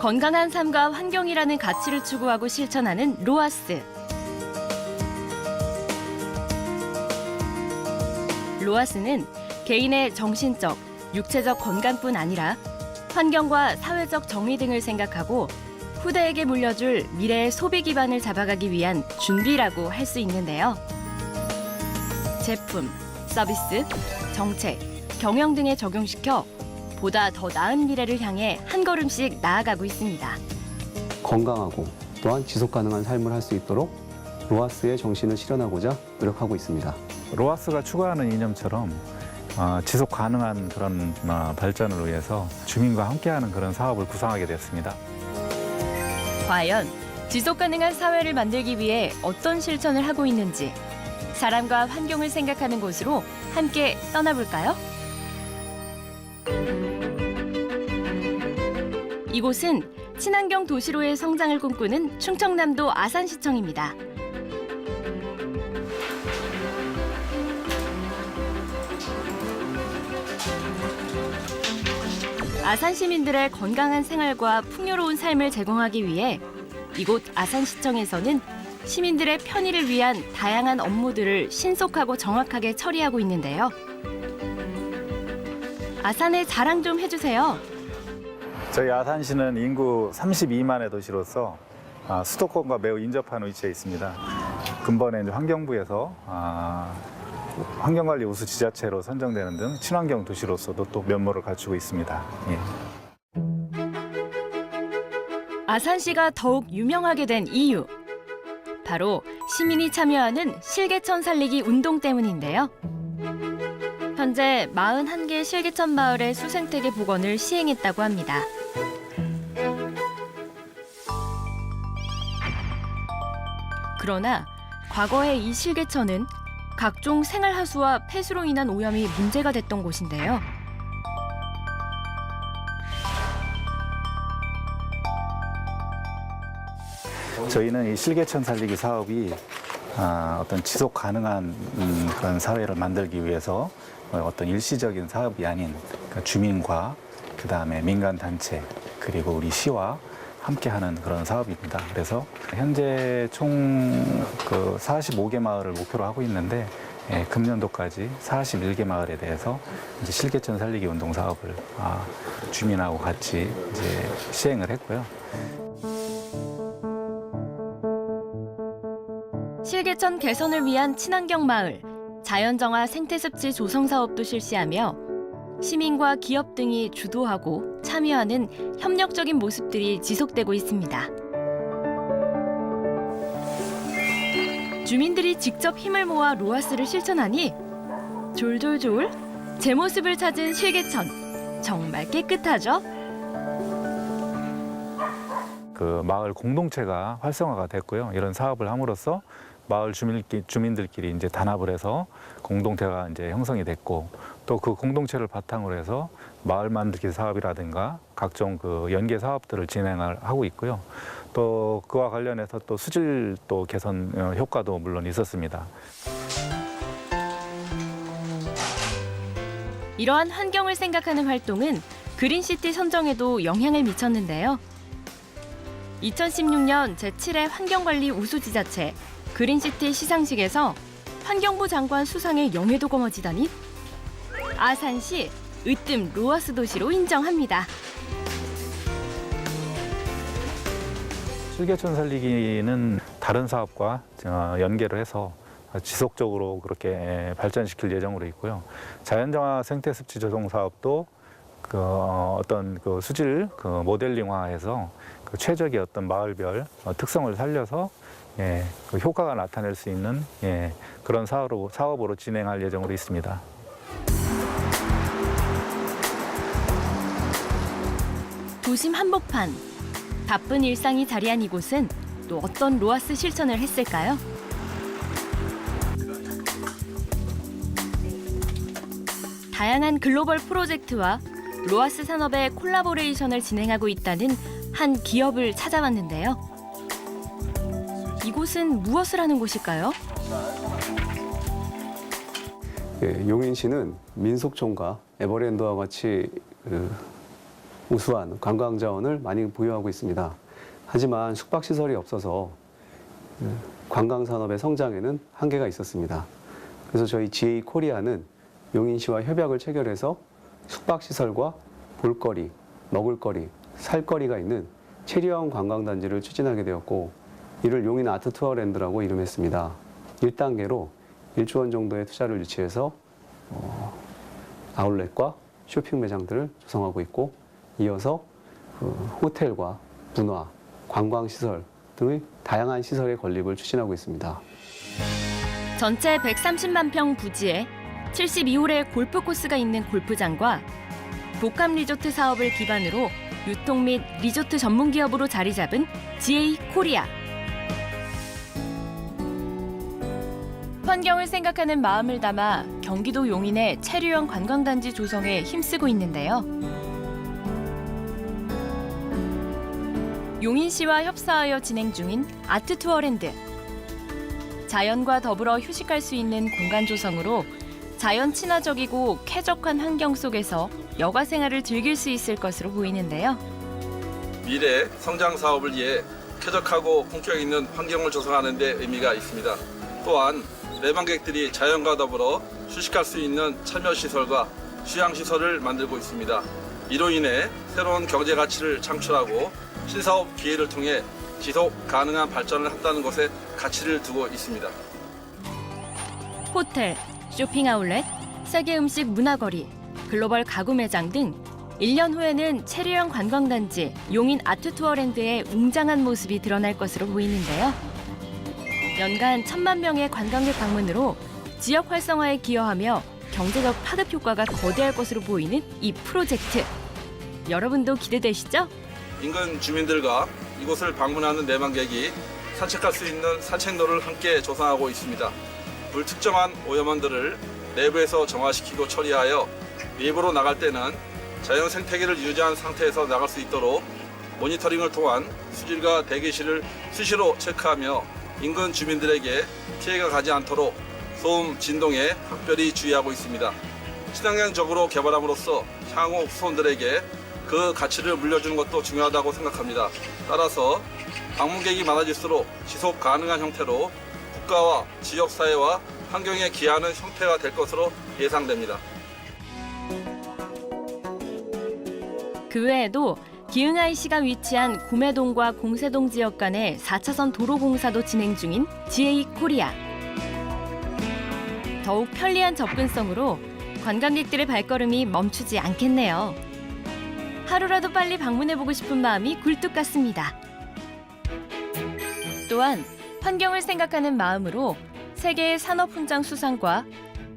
건강한 삶과 환경이라는 가치를 추구하고 실천하는 로아스. 로아스는 개인의 정신적, 육체적 건강뿐 아니라 환경과 사회적 정의 등을 생각하고 후대에게 물려줄 미래의 소비 기반을 잡아가기 위한 준비라고 할 수 있는데요. 제품, 서비스, 정책, 경영 등에 적용시켜 보다 더 나은 미래를 향해 한 걸음씩 나아가고 있습니다. 건강하고 또한 지속 가능한 삶을 할 수 있도록 로아스의 정신을 실현하고자 노력하고 있습니다. 로아스가 추구하는 이념처럼 지속 가능한 그런 발전을 위해서 주민과 함께하는 그런 사업을 구상하게 됐습니다. 과연 지속 가능한 사회를 만들기 위해 어떤 실천을 하고 있는지 사람과 환경을 생각하는 곳으로 함께 떠나볼까요? 이곳은 친환경 도시로의 성장을 꿈꾸는 충청남도 아산시청입니다. 아산 시민들의 건강한 생활과 풍요로운 삶을 제공하기 위해 이곳 아산시청에서는 시민들의 편의를 위한 다양한 업무들을 신속하고 정확하게 처리하고 있는데요. 아산의 자랑 좀 해주세요. 저희 아산시는 인구 32만의 도시로서 수도권과 매우 인접한 위치에 있습니다. 근본에 이제 환경부에서 환경관리 우수 지자체로 선정되는 등 친환경 도시로서도 또 면모를 갖추고 있습니다. 예. 아산시가 더욱 유명하게 된 이유. 바로 시민이 참여하는 실개천 살리기 운동 때문인데요. 현재 41개 실개천 마을의 수생태계 복원을 시행했다고 합니다. 그러나 과거의 이 실개천은 각종 생활하수와 폐수로 인한 오염이 문제가 됐던 곳인데요. 저희는 이 실개천 살리기 사업이 어떤 지속 가능한 그런 사회를 만들기 위해서 어떤 일시적인 사업이 아닌 그러니까 주민과 그다음에 민간 단체 그리고 우리 시와 함께하는 그런 사업입니다. 그래서 현재 총 그 45개 마을을 목표로 하고 있는데 금년도까지 41개 마을에 대해서 이제 실개천 살리기 운동 사업을 주민하고 같이 이제 시행을 했고요. 실개천 개선을 위한 친환경 마을, 자연정화 생태습지 조성 사업도 실시하며 시민과 기업 등이 주도하고 참여하는 협력적인 모습들이 지속되고 있습니다. 주민들이 직접 힘을 모아 로아스를 실천하니 졸졸졸 제 모습을 찾은 실개천, 정말 깨끗하죠? 그 마을 공동체가 활성화가 됐고요. 이런 사업을 함으로써 마을 주민들끼리 이제 단합을 해서 공동체가 이제 형성이 됐고 또 그 공동체를 바탕으로 해서 마을 만들기 사업이라든가 각종 그 연계 사업들을 진행을 하고 있고요. 또 그와 관련해서 또 수질 또 개선 효과도 물론 있었습니다. 이러한 환경을 생각하는 활동은 그린시티 선정에도 영향을 미쳤는데요. 2016년 제7회 환경관리 우수지자체 그린시티 시상식에서 환경부 장관 수상의 영예도 거머쥐다니 아산시 으뜸 로아스 도시로 인정합니다. 실개천 살리기는 다른 사업과 연계를 해서 지속적으로 그렇게 발전시킬 예정으로 있고요. 자연정화 생태습지 조성 사업도 그 어떤 그 수질 그 모델링화해서 그 최적의 어떤 마을별 특성을 살려서 그 효과가 나타낼 수 있는 그런 사업으로 진행할 예정으로 있습니다. 도심 한복판, 바쁜 일상이 자리한 이곳은 또 어떤 로아스 실천을 했을까요? 다양한 글로벌 프로젝트와 로아스 산업의 콜라보레이션을 진행하고 있다는 한 기업을 찾아왔는데요. 이곳은 무엇을 하는 곳일까요? 용인시는 민속촌과 에버랜드와 같이 우수한 관광 자원을 많이 보유하고 있습니다. 하지만 숙박시설이 없어서 관광 산업의 성장에는 한계가 있었습니다. 그래서 저희 GA 코리아는 용인시와 협약을 체결해서 숙박시설과 볼거리, 먹을거리, 살거리가 있는 체리형 관광단지를 추진하게 되었고, 이를 용인 아트투어랜드라고 이름했습니다. 1단계로 1조 원 정도의 투자를 유치해서 아울렛과 쇼핑 매장들을 조성하고 있고, 이어서 호텔과 문화, 관광시설 등의 다양한 시설의 건립을 추진하고 있습니다. 전체 130만 평 부지에 72홀의 골프 코스가 있는 골프장과 복합 리조트 사업을 기반으로 유통 및 리조트 전문 기업으로 자리 잡은 GA 코리아. 환경을 생각하는 마음을 담아 경기도 용인의 체류형 관광단지 조성에 힘쓰고 있는데요. 용인시와 협사하여 진행 중인 아트투어랜드. 자연과 더불어 휴식할 수 있는 공간 조성으로 자연 친화적이고 쾌적한 환경 속에서 여가 생활을 즐길 수 있을 것으로 보이는데요. 미래 성장 사업을 위해 쾌적하고 품격 있는 환경을 조성하는 데 의미가 있습니다. 또한 내방객들이 자연과 더불어 휴식할 수 있는 참여시설과 휴양시설을 만들고 있습니다. 이로 인해 새로운 경제 가치를 창출하고 신사업 기회를 통해 지속 가능한 발전을 한다는 것에 가치를 두고 있습니다. 호텔, 쇼핑 아울렛, 세계 음식 문화거리, 글로벌 가구 매장 등 1년 후에는 체류형 관광단지 용인 아트투어랜드의 웅장한 모습이 드러날 것으로 보이는데요. 연간 1,000만 명의 관광객 방문으로 지역 활성화에 기여하며 경제적 파급 효과가 거대할 것으로 보이는 이 프로젝트. 여러분도 기대되시죠? 인근 주민들과 이곳을 방문하는 내방객이 산책할 수 있는 산책로를 함께 조성하고 있습니다. 불특정한 오염원들을 내부에서 정화시키고 처리하여 외부로 나갈 때는 자연 생태계를 유지한 상태에서 나갈 수 있도록 모니터링을 통한 수질과 대기실을 수시로 체크하며 인근 주민들에게 피해가 가지 않도록 소음, 진동에 각별히 주의하고 있습니다. 친환경적으로 개발함으로써 향후 후손들에게 그 가치를 물려주는 것도 중요하다고 생각합니다. 따라서 방문객이 많아질수록 지속 가능한 형태로 국가와 지역사회와 환경에 기여하는 형태가 될 것으로 예상됩니다. 그 외에도 기흥 IC가 위치한 구매동과 공세동 지역 간의 4차선 도로 공사도 진행 중인 GA 코리아. 더욱 편리한 접근성으로 관광객들의 발걸음이 멈추지 않겠네요. 하루라도 빨리 방문해보고 싶은 마음이 굴뚝 같습니다. 또한 환경을 생각하는 마음으로 세계의 산업훈장 수상과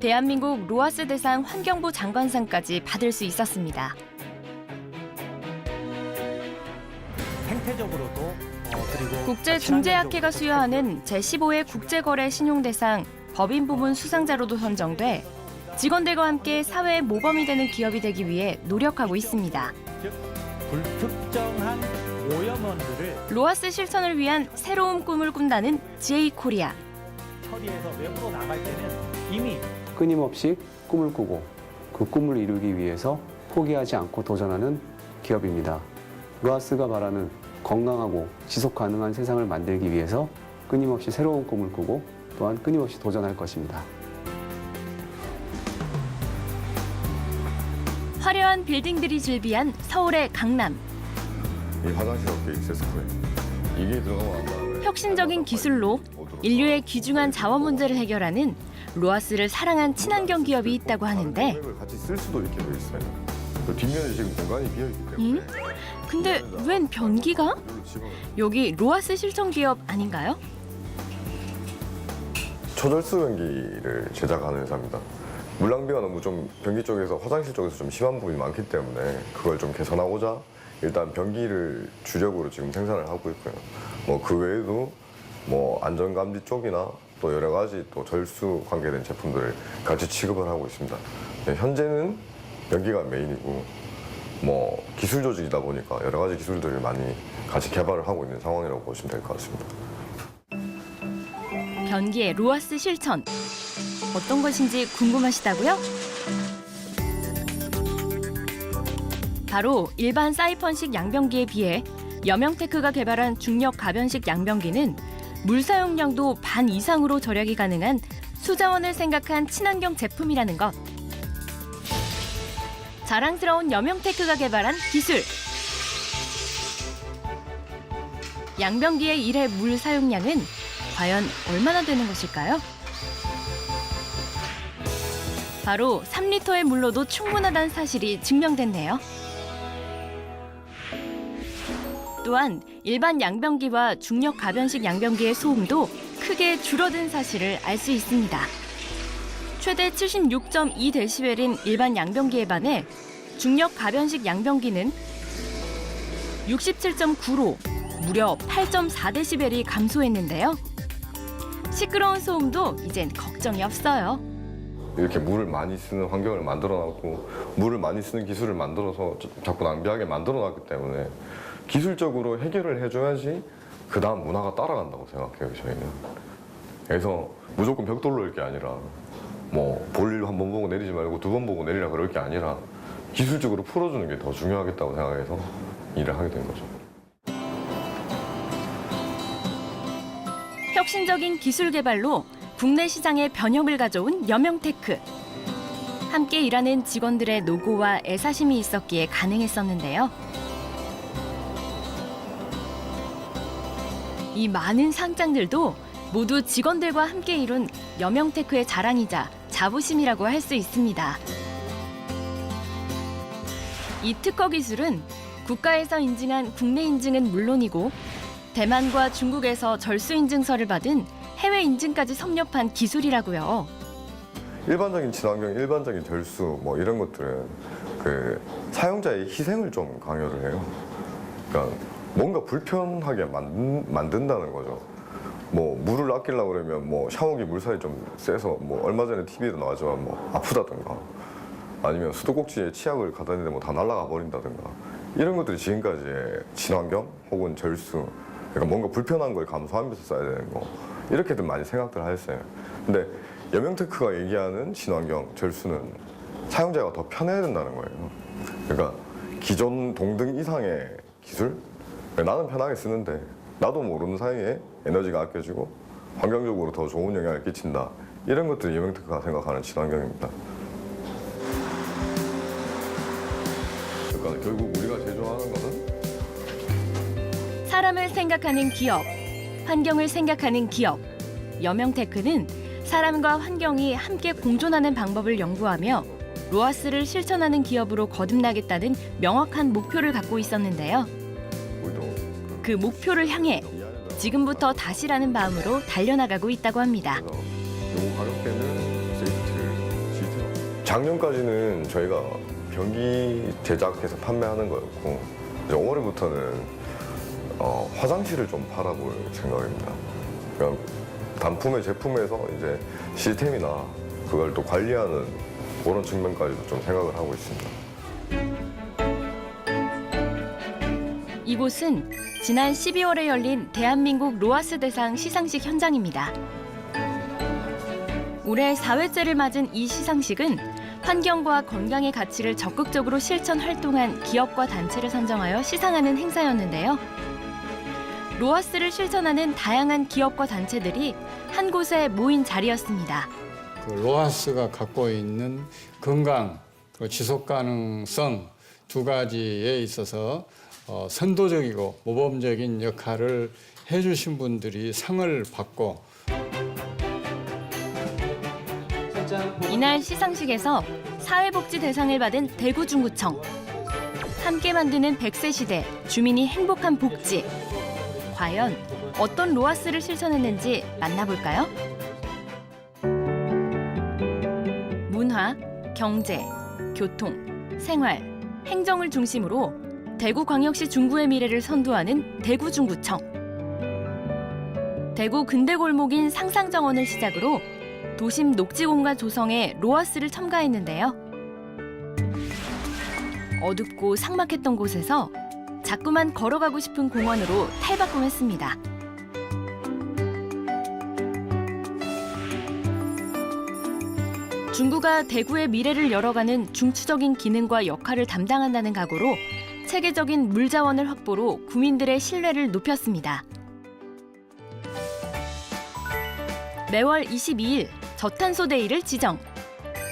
대한민국 로아스 대상 환경부 장관상까지 받을 수 있었습니다. 생태적으로도 그리고 국제중재학회가 수여하는 제15회 국제거래 신용대상 법인 부문 수상자로도 선정돼 직원들과 함께 사회의 모범이 되는 기업이 되기 위해 노력하고 있습니다. 즉 불특정한 오염원들을 로아스 실천을 위한 새로운 꿈을 꾼다는 GA 코리아. 처리해서 외부로 나갈 때는 이미 끊임없이 꿈을 꾸고 그 꿈을 이루기 위해서 포기하지 않고 도전하는 기업입니다. 로아스가 말하는 건강하고 지속 가능한 세상을 만들기 위해서 끊임없이 새로운 꿈을 꾸고 또한 끊임없이 도전할 것입니다. 화려한 빌딩들이 즐비한 서울의 강남. 이 화장실 업계 있었을 거예요. 이게 들어가면 아마 혁신적인 기술로 인류의 귀중한 자원 문제를 해결하는 로아스를 사랑한 친환경 기업이 있다고 하는데, 을 같이 쓸 수도 있게 돼 있어요. 그 뒷면에 지금 공간이 비어 있기 때문에. 근데 웬 변기가? 이걸로 집어넣어요. 여기 로아스 실천 기업 아닌가요? 초절수 변기를 제작하는 회사입니다. 물낭비가 너무 좀 변기 쪽에서 화장실 쪽에서 좀 심한 부분이 많기 때문에 그걸 좀 개선하고자 일단 변기를 주력으로 지금 생산을 하고 있고요. 뭐 그 외에도 뭐 안전감지 쪽이나 또 여러 가지 또 절수 관계된 제품들을 같이 취급을 하고 있습니다. 네, 현재는 변기가 메인이고 뭐 기술 조직이다 보니까 여러 가지 기술들을 많이 같이 개발을 하고 있는 상황이라고 보시면 될 것 같습니다. 변기의 로아스 실천. 어떤 것인지 궁금하시다고요? 바로 일반 사이펀식 양변기에 비해 여명테크가 개발한 중력 가변식 양변기는 물 사용량도 반 이상으로 절약이 가능한 수자원을 생각한 친환경 제품이라는 것. 자랑스러운 여명테크가 개발한 기술. 양변기의 1회 물 사용량은 과연 얼마나 되는 것일까요? 바로 3리터의 물로도 충분하다는 사실이 증명됐네요. 또한 일반 양변기와 중력 가변식 양변기의 소음도 크게 줄어든 사실을 알 수 있습니다. 최대 76.2dB인 일반 양변기에 반해 중력 가변식 양변기는 67.9로 무려 8.4dB이 감소했는데요. 시끄러운 소음도 이젠 걱정이 없어요. 이렇게 물을 많이 쓰는 환경을 만들어놨고 물을 많이 쓰는 기술을 만들어서 자꾸 낭비하게 만들어놨기 때문에 기술적으로 해결을 해줘야지 그 다음 문화가 따라간다고 생각해요, 저희는. 그래서 무조건 벽돌로 할 게 아니라 뭐 볼 한 번 보고 내리지 말고 2번 보고 내리라 그럴 게 아니라 기술적으로 풀어주는 게 더 중요하겠다고 생각해서 일을 하게 된 거죠. 혁신적인 기술 개발로 국내 시장에 변혁을 가져온 여명테크. 함께 일하는 직원들의 노고와 애사심이 있었기에 가능했었는데요. 이 많은 상장들도 모두 직원들과 함께 이룬 여명테크의 자랑이자 자부심이라고 할 수 있습니다. 이 특허 기술은 국가에서 인증한 국내 인증은 물론이고 대만과 중국에서 절수 인증서를 받은 해외 인증까지 섭렵한 기술이라고요. 일반적인 친환경, 일반적인 절수 뭐 이런 것들은 그 사용자의 희생을 좀 강요를 해요. 그러니까 뭔가 불편하게 만든다는 거죠. 뭐 물을 아끼려고 그러면 뭐 샤워기 물살이 좀 세서 뭐 얼마 전에 TV에도 나왔지만 뭐 아프다든가 아니면 수도꼭지에 치약을 갖다 대는데 뭐 다 날아가 버린다든가 이런 것들이 지금까지의 친환경 혹은 절수 그러니까 뭔가 불편한 걸 감수하면서 써야 되는 거 이렇게들 많이 생각들 하셨어요. 근데 여명테크가 얘기하는 친환경 절수는 사용자가 더 편해야 된다는 거예요. 그러니까 기존 동등 이상의 기술 나는 편하게 쓰는데 나도 모르는 사이에 에너지가 아껴지고 환경적으로 더 좋은 영향을 끼친다. 이런 것들이 여명테크가 생각하는 친환경입니다. 그러니까 결국 우리가 제조하는 것은 사람을 생각하는 기업, 환경을 생각하는 기업. 여명테크는 사람과 환경이 함께 공존하는 방법을 연구하며 로아스를 실천하는 기업으로 거듭나겠다는 명확한 목표를 갖고 있었는데요. 우리도 그 목표를 향해 지금부터 다시라는 마음으로 달려나가고 있다고 합니다. 요 가격대는 세이프티를 지지요. 작년까지는 저희가 변기 제작해서 판매하는 거였고 이제 올해부터는 화장실을 좀 팔아볼 생각입니다. 그러니까 단품의 제품에서 이제 시스템이나 그걸 또 관리하는 그런 측면까지도 좀 생각을 하고 있습니다. 이곳은 지난 12월에 열린 대한민국 로아스 대상 시상식 현장입니다. 올해 4회째를 맞은 이 시상식은 환경과 건강의 가치를 적극적으로 실천 활동한 기업과 단체를 선정하여 시상하는 행사였는데요. 로아스를 실천하는 다양한 기업과 단체들이 한 곳에 모인 자리였습니다. 그 로아스가 갖고 있는 건강, 지속 가능성 두 가지에 있어서 선도적이고 모범적인 역할을 해주신 분들이 상을 받고 이날 시상식에서 사회복지 대상을 받은 대구중구청, 함께 만드는 100세 시대 주민이 행복한 복지. 과연 어떤 로아스를 실천했는지 만나볼까요? 문화, 경제, 교통, 생활, 행정을 중심으로 대구광역시 중구의 미래를 선도하는 대구중구청. 대구 근대골목인 상상정원을 시작으로 도심 녹지공간 조성에 로아스를 첨가했는데요. 어둡고 삭막했던 곳에서 자꾸만 걸어가고 싶은 공원으로 탈바꿈했습니다. 중구가 대구의 미래를 열어가는 중추적인 기능과 역할을 담당한다는 각오로 체계적인 물 자원을 확보로 구민들의 신뢰를 높였습니다. 매월 22일 저탄소 데이를 지정.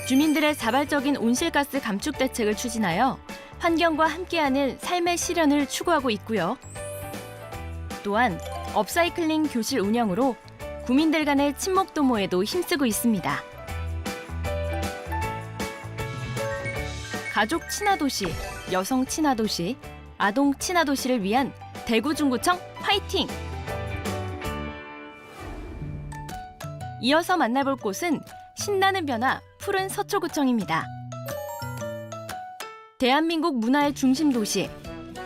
주민들의 자발적인 온실가스 감축 대책을 추진하여 환경과 함께하는 삶의 실현을 추구하고 있고요. 또한 업사이클링 교실 운영으로 구민들 간의 친목 도모에도 힘쓰고 있습니다. 가족 친화도시, 여성 친화도시, 아동 친화도시를 위한 대구 중구청 화이팅! 이어서 만나볼 곳은 신나는 변화 푸른 서초구청입니다. 대한민국 문화의 중심 도시,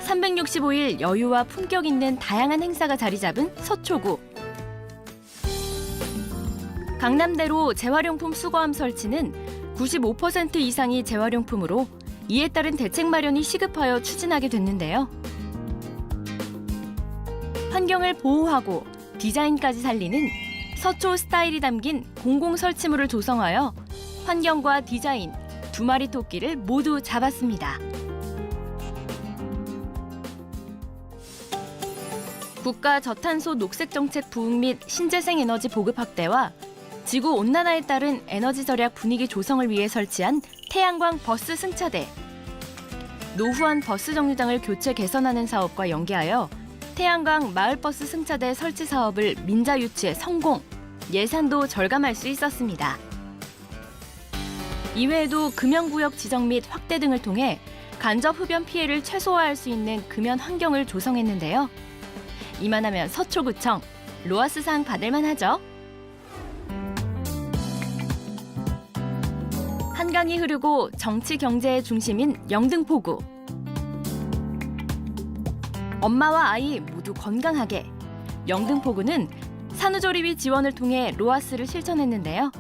365일 여유와 품격 있는 다양한 행사가 자리 잡은 서초구. 강남대로 재활용품 수거함 설치는 95% 이상이 재활용품으로 이에 따른 대책 마련이 시급하여 추진하게 됐는데요. 환경을 보호하고 디자인까지 살리는 서초 스타일이 담긴 공공 설치물을 조성하여 환경과 디자인 두 마리 토끼를 모두 잡았습니다. 국가 저탄소 녹색 정책 부흥 및 신재생 에너지 보급 확대와 지구 온난화에 따른 에너지 절약 분위기 조성을 위해 설치한 태양광 버스 승차대. 노후한 버스 정류장을 교체 개선하는 사업과 연계하여 태양광 마을버스 승차대 설치 사업을 민자 유치에 성공. 예산도 절감할 수 있었습니다. 이외에도 금연구역 지정 및 확대 등을 통해 간접 흡연 피해를 최소화할 수 있는 금연 환경을 조성했는데요. 이만하면 서초구청 로아스상 받을만 하죠. 한강이 흐르고 정치 경제의 중심인 영등포구. 엄마와 아이 모두 건강하게. 영등포구는 산후조리비 지원을 통해 로아스를 실천했는데요.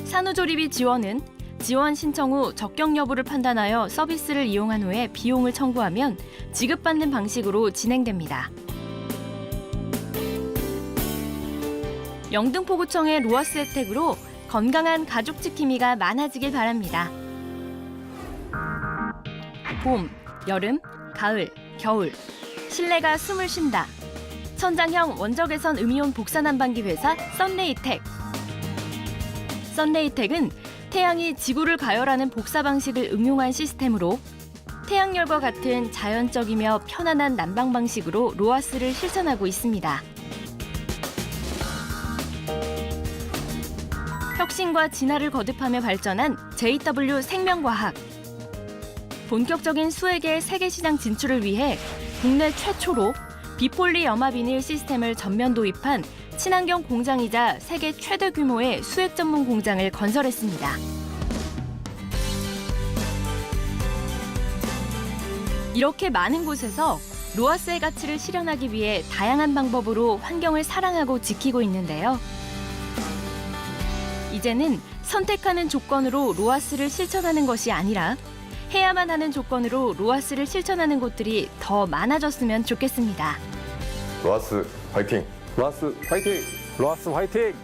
산후조리비 지원은 지원 신청 후 적격 여부를 판단하여 서비스를 이용한 후에 비용을 청구하면 지급받는 방식으로 진행됩니다. 영등포구청의 로아스 혜택으로 건강한 가족 지킴이가 많아지길 바랍니다. 봄, 여름, 가을, 겨울, 실내가 숨을 쉰다. 천장형 원적외선 음이온 복사 난방기 회사 썬레이텍. 썬레이텍은 태양이 지구를 가열하는 복사 방식을 응용한 시스템으로 태양열과 같은 자연적이며 편안한 난방 방식으로 로아스를 실천하고 있습니다. 혁신과 진화를 거듭하며 발전한 JW 생명과학. 본격적인 수액의 세계 시장 진출을 위해 국내 최초로 비폴리 염화 비닐 시스템을 전면 도입한 친환경 공장이자 세계 최대 규모의 수액 전문 공장을 건설했습니다. 이렇게 많은 곳에서 로아스의 가치를 실현하기 위해 다양한 방법으로 환경을 사랑하고 지키고 있는데요. 이제는 선택하는 조건으로 로아스를 실천하는 것이 아니라 해야만 하는 조건으로 로아스를 실천하는 곳들이 더 많아졌으면 좋겠습니다. 로아스 화이팅! 로아스 화이팅! 로아스 화이팅!